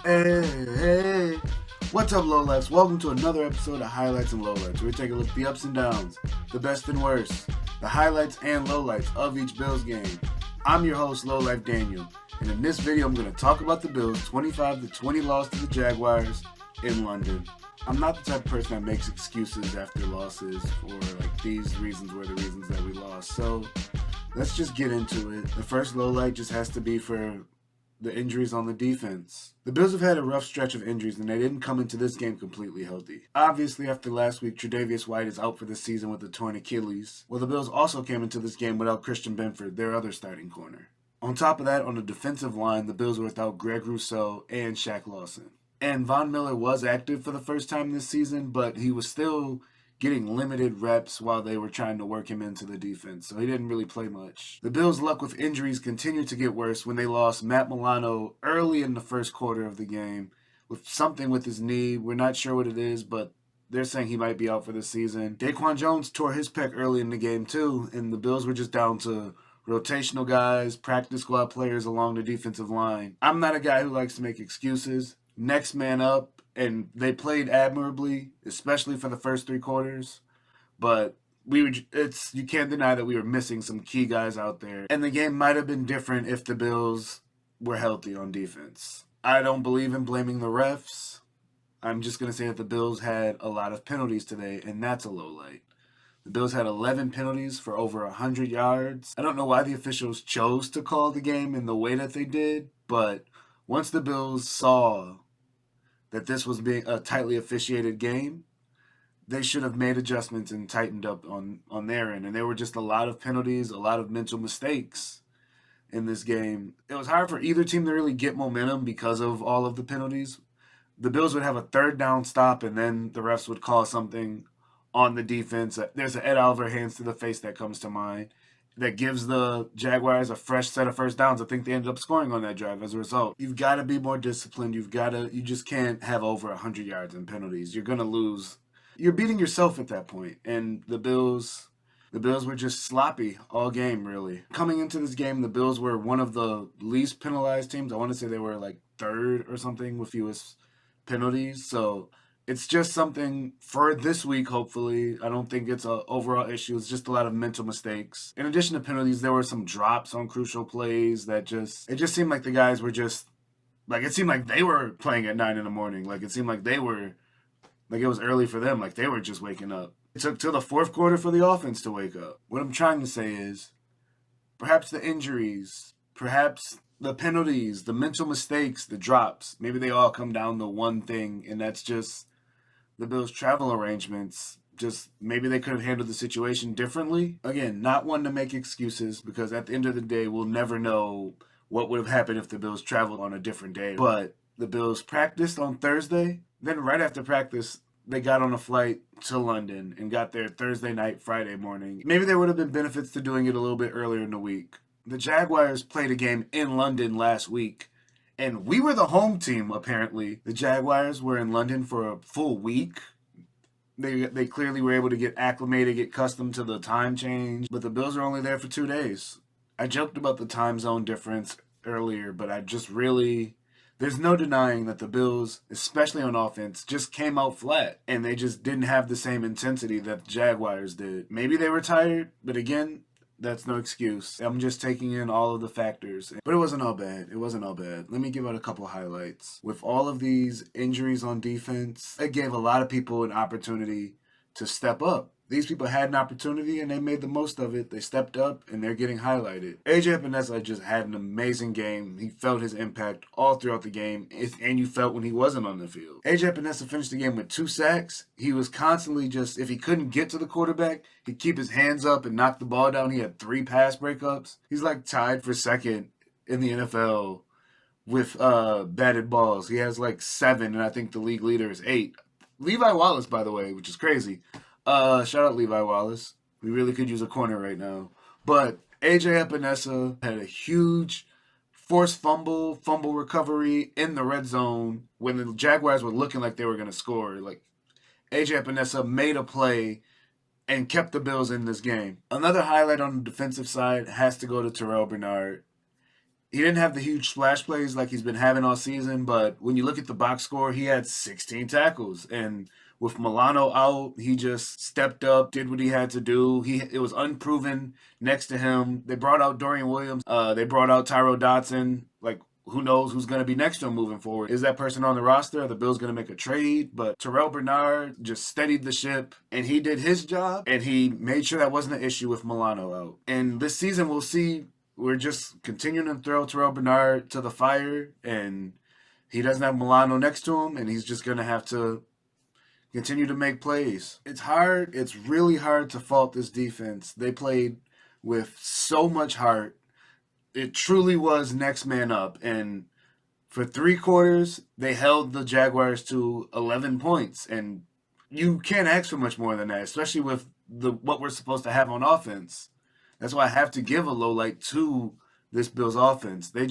Hey, what's up, lowlifes? Welcome to another episode of Highlights and Lowlights, where we take a look at the ups and downs, the best and worst, the highlights and lowlights of each Bills game. I'm your host, Lowlife Daniel, and in this video, I'm going to talk about the Bills' 25-20 loss to the Jaguars in London. I'm not the type of person that makes excuses after losses for these reasons were the reasons that we lost. So let's just get into it. The first lowlight just has to be for the injuries on the defense. The Bills have had a rough stretch of injuries, and they didn't come into this game completely healthy. Obviously, after last week, Tre'Davious White is out for the season with a torn Achilles. Well, the Bills also came into this game without Christian Benford, their other starting corner. On top of that, on the defensive line, the Bills were without Greg Rousseau and Shaq Lawson. And Von Miller was active for the first time this season, but he was still getting limited reps while they were trying to work him into the defense, so he didn't really play much. The Bills' luck with injuries continued to get worse when they lost Matt Milano early in the first quarter of the game with something with his knee. We're not sure what it is, but they're saying he might be out for the season. Daquan Jones tore his pec early in the game too, and the Bills were just down to rotational guys, practice squad players along the defensive line. I'm not a guy who likes to make excuses. Next man up, and they played admirably, especially for the first three quarters. But you can't deny that we were missing some key guys out there, and the game might have been different if the Bills were healthy on defense. I don't believe in blaming the refs. I'm just gonna say that the Bills had a lot of penalties today, and that's a low light. The Bills had 11 penalties for over 100 yards. I don't know why the officials chose to call the game in the way that they did, but once the Bills saw that this was being a tightly officiated game, they should have made adjustments and tightened up on their end. And there were just a lot of penalties, a lot of mental mistakes in this game. It was hard for either team to really get momentum because of all of the penalties. The Bills would have a third down stop, and then the refs would call something on the defense. There's an Ed Oliver hands to the face that comes to mind that gives the Jaguars a fresh set of first downs. I think they ended up scoring on that drive as a result. You've got to be more disciplined. You just can't have over 100 yards in penalties. You're going to lose. You're beating yourself at that point. And the Bills were just sloppy all game, really. Coming into this game, the Bills were one of the least penalized teams. I want to say they were like third or something with fewest penalties. So it's just something for this week, hopefully. I don't think it's an overall issue. It's just a lot of mental mistakes. In addition to penalties, there were some drops on crucial plays that it just seemed like the guys were just, it seemed like they were playing at 9 in the morning. It seemed like they were, it was early for them. They were just waking up. It took till the fourth quarter for the offense to wake up. What I'm trying to say is, perhaps the injuries, perhaps the penalties, the mental mistakes, the drops, maybe they all come down to one thing, and that's just the Bills' travel arrangements. Just maybe they could have handled the situation differently. Again, not one to make excuses, because at the end of the day, we'll never know what would have happened if the Bills traveled on a different day. But the Bills practiced on Thursday. Then right after practice, they got on a flight to London and got there Thursday night, Friday morning. Maybe there would have been benefits to doing it a little bit earlier in the week. The Jaguars played a game in London last week, and we were the home team, apparently. The Jaguars were in London for a full week. They clearly were able to get acclimated, get accustomed to the time change, but the Bills are only there for 2 days. I joked about the time zone difference earlier, but there's no denying that the Bills, especially on offense, just came out flat, and they just didn't have the same intensity that the Jaguars did. Maybe they were tired, but again, that's no excuse. I'm just taking in all of the factors. But it wasn't all bad. Let me give out a couple highlights. With all of these injuries on defense, it gave a lot of people an opportunity to step up. These people had an opportunity, and they made the most of it. They stepped up, and they're getting highlighted. AJ Epinesa just had an amazing game. He felt his impact all throughout the game, and you felt when he wasn't on the field. AJ Epinesa finished the game with 2 sacks. He was constantly if he couldn't get to the quarterback, he'd keep his hands up and knock the ball down. He had 3 pass breakups. He's tied for second in the NFL with batted balls. He has 7, and I think the league leader is 8. Levi Wallace, by the way, which is crazy. Shout out Levi Wallace. We really could use a corner right now. But AJ Epinesa had a huge forced fumble recovery in the red zone when the Jaguars were looking like they were going to score. AJ Epinesa made a play and kept the Bills in this game. Another highlight on the defensive side has to go to Terrell Bernard. He didn't have the huge splash plays like he's been having all season, but when you look at the box score, he had 16 tackles. And with Milano out, he just stepped up, did what he had to do. It was unproven next to him. They brought out Dorian Williams. They brought out Tyro Dotson. Like, who knows who's going to be next to him moving forward? Is that person on the roster? Are the Bills going to make a trade? But Terrell Bernard just steadied the ship, and he did his job, and he made sure that wasn't an issue with Milano out. And this season, we'll see. We're just continuing to throw Terrell Bernard to the fire, and he doesn't have Milano next to him, and he's just going to have to continue to make plays. It's hard. It's really hard to fault this defense. They played with so much heart. It truly was next man up, and for 3 quarters, they held the Jaguars to 11 points, and you can't ask for much more than that, especially with what we're supposed to have on offense. That's why I have to give a low light to this Bills offense. They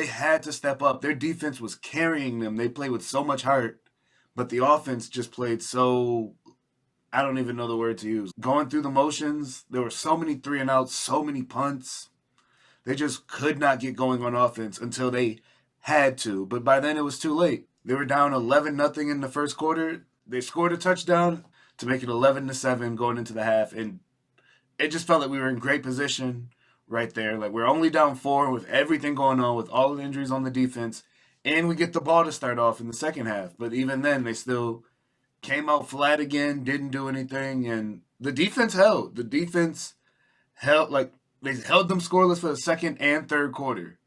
had to step up. Their defense was carrying them. They played with so much heart, but the offense just played so, I don't even know the word to use. Going through the motions, there were so many 3-and-outs, so many punts. They just could not get going on offense until they had to. But by then it was too late. They were down 11-0 in the first quarter. They scored a touchdown to make it 11-7 going into the half, and it just felt like we were in great position right there. Like, we're only down 4 with everything going on, with all the injuries on the defense, and we get the ball to start off in the second half. But even then, they still came out flat again, didn't do anything, and the defense held. The defense held, like, they held them scoreless for the second and third quarter.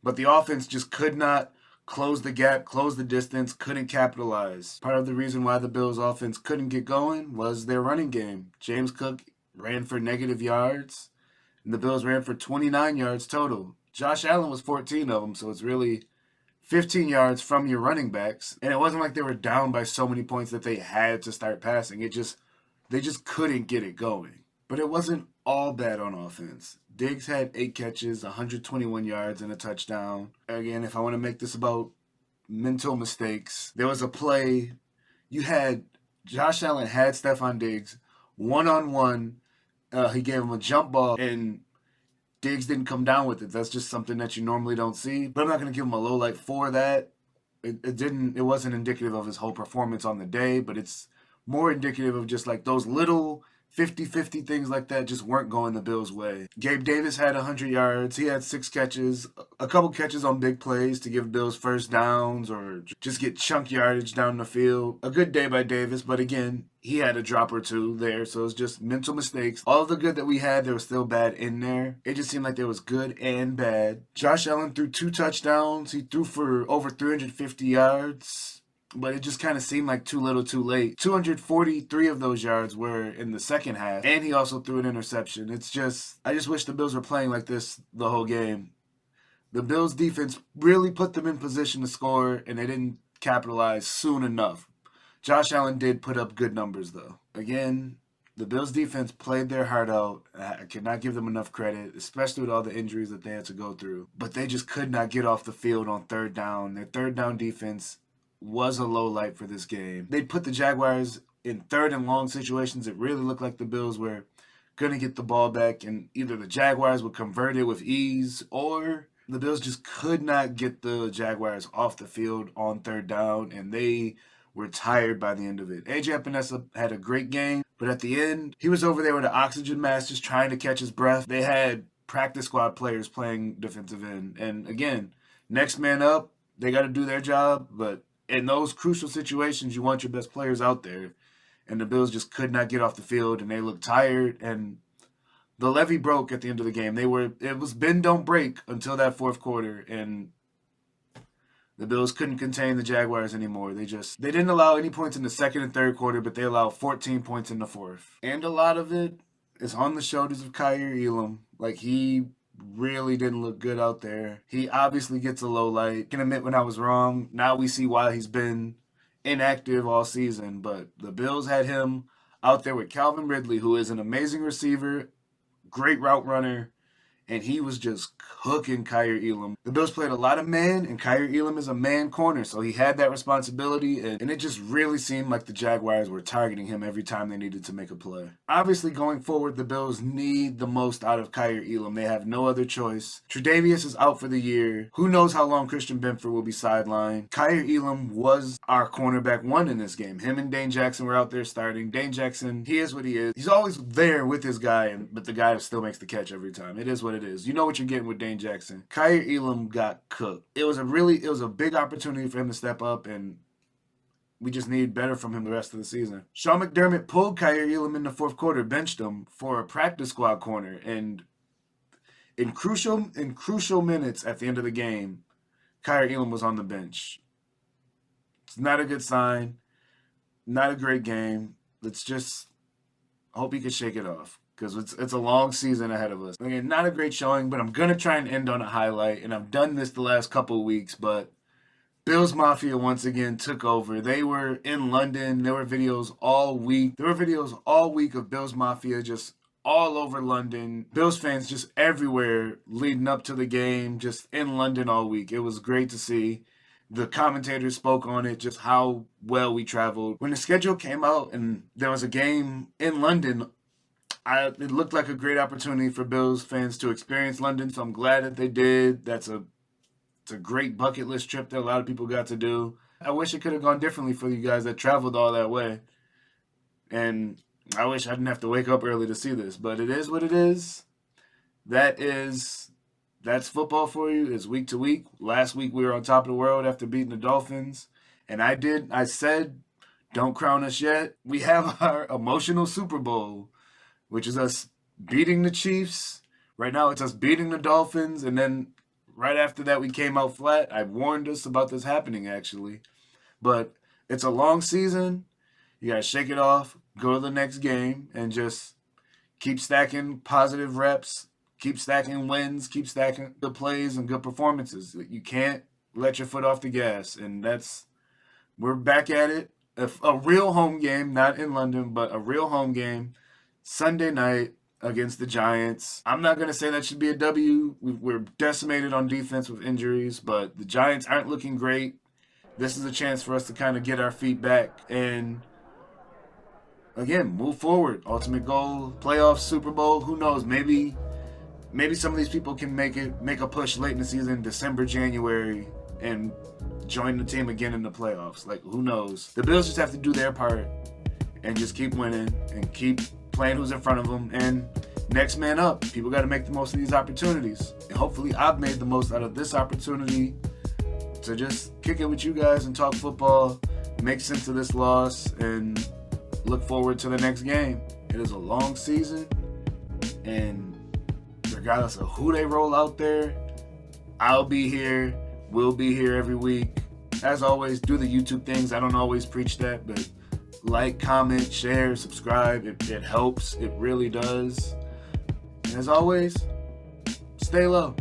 But the offense just could not close the gap, close the distance, couldn't capitalize. Part of the reason why the Bills' offense couldn't get going was their running game. James Cook ran for negative yards, and the Bills ran for 29 yards total. Josh Allen was 14 of them, so it's really 15 yards from your running backs. And it wasn't like they were down by so many points that they had to start passing. They just couldn't get it going. But it wasn't all bad on offense. Diggs had 8 catches, 121 yards, and a touchdown. Again, if I want to make this about mental mistakes, there was a play. Josh Allen had Stephon Diggs one-on-one. He gave him a jump ball, and Diggs didn't come down with it. That's just something that you normally don't see. But I'm not going to give him a low light for that. It wasn't indicative of his whole performance on the day, but it's more indicative of just like those little 50-50 things like that just weren't going the Bills' way. Gabe Davis had 100 yards. He had 6 catches, a couple catches on big plays to give Bills first downs or just get chunk yardage down the field. A good day by Davis, but again, he had a drop or two there, so it's just mental mistakes. All of the good that we had, there was still bad in there. It just seemed like there was good and bad. Josh Allen threw 2 touchdowns. He threw for over 350 yards. But it just kind of seemed like too little too late. 243 of those yards were in the second half, and he also threw an interception. I just wish the Bills were playing like this the whole game. The Bills' defense really put them in position to score, and they didn't capitalize soon enough. Josh Allen did put up good numbers, though. Again, the Bills' defense played their heart out. I cannot give them enough credit, especially with all the injuries that they had to go through. But they just could not get off the field on third down. Their third down defense was a low light for this game. They put the Jaguars in third and long situations. It really looked like the Bills were going to get the ball back, and either the Jaguars would convert it with ease, or the Bills just could not get the Jaguars off the field on third down, and they were tired by the end of it. A.J. Epinesa had a great game, but at the end, he was over there with an oxygen mask just trying to catch his breath. They had practice squad players playing defensive end, and again, next man up, they got to do their job, but in those crucial situations, you want your best players out there. And the Bills just could not get off the field, and they looked tired. And the levee broke at the end of the game. It was bend, don't break until that fourth quarter. And the Bills couldn't contain the Jaguars anymore. They didn't allow any points in the second and third quarter, but they allowed 14 points in the fourth. And a lot of it is on the shoulders of Kaiir Elam. Like, he really didn't look good out there. He obviously gets a low light. I can admit when I was wrong. Now we see why he's been inactive all season. But the Bills had him out there with Calvin Ridley, who is an amazing receiver, great route runner, and he was just cooking Kyer Elam. The Bills played a lot of man, and Kyer Elam is a man corner, so he had that responsibility, and it just really seemed like the Jaguars were targeting him every time they needed to make a play. Obviously, going forward, the Bills need the most out of Kyer Elam. They have no other choice. Tre'Davious is out for the year. Who knows how long Christian Benford will be sidelined. Kyer Elam was our cornerback one in this game. Him and Dane Jackson were out there starting. Dane Jackson, he is what he is. He's always there with his guy, but the guy still makes the catch every time. It is what it is. You know what you're getting with Dane Jackson. Kyer Elam got cooked. It was a big opportunity for him to step up, and we just need better from him the rest of the season. Sean McDermott pulled Kyer Elam in the fourth quarter, benched him for a practice squad corner, and in crucial minutes at the end of the game, Kyer Elam was on the bench. It's not a good sign. Not a great game. Let's just hope he can shake it off, because it's a long season ahead of us. Again, not a great showing, but I'm going to try and end on a highlight, and I've done this the last couple of weeks, but Bills Mafia once again took over. They were in London. There were videos all week. Of Bills Mafia just all over London. Bills fans just everywhere leading up to the game, just in London all week. It was great to see. The commentators spoke on it, just how well we traveled. When the schedule came out and there was a game in London, it looked like a great opportunity for Bills fans to experience London, so I'm glad that they did. It's a great bucket list trip that a lot of people got to do. I wish it could have gone differently for you guys that traveled all that way. And I wish I didn't have to wake up early to see this, but it is what it is. That's football for you. It's week to week. Last week we were on top of the world after beating the Dolphins. And I said, don't crown us yet. We have our emotional Super Bowl, which is us beating the Chiefs. Right now it's us beating the Dolphins. And then right after that we came out flat. I warned us about this happening, actually. But it's a long season. You got to shake it off, go to the next game, and just keep stacking positive reps, keep stacking wins, keep stacking good plays and good performances. You can't let your foot off the gas, and we're back at it. A real home game, not in London, but a real home game, Sunday night against the Giants. I'm not going to say that should be a W. We're decimated on defense with injuries, but the Giants aren't looking great. This is a chance for us to kind of get our feet back and, again, move forward. Ultimate goal, playoffs, Super Bowl. Who knows? Maybe some of these people can make a push late in the season, December, January, and join the team again in the playoffs. Like, who knows? The Bills just have to do their part and just keep winning and keep playing who's in front of them. And next man up. People got to make the most of these opportunities. And hopefully I've made the most out of this opportunity to just kick it with you guys and talk football, make sense of this loss, and look forward to the next game. It is a long season, and regardless of who they roll out there, I'll be here. We'll be here every week. As always, do the YouTube things. I don't always preach that, but like, comment, share, subscribe. It helps. It really does. And as always, stay low.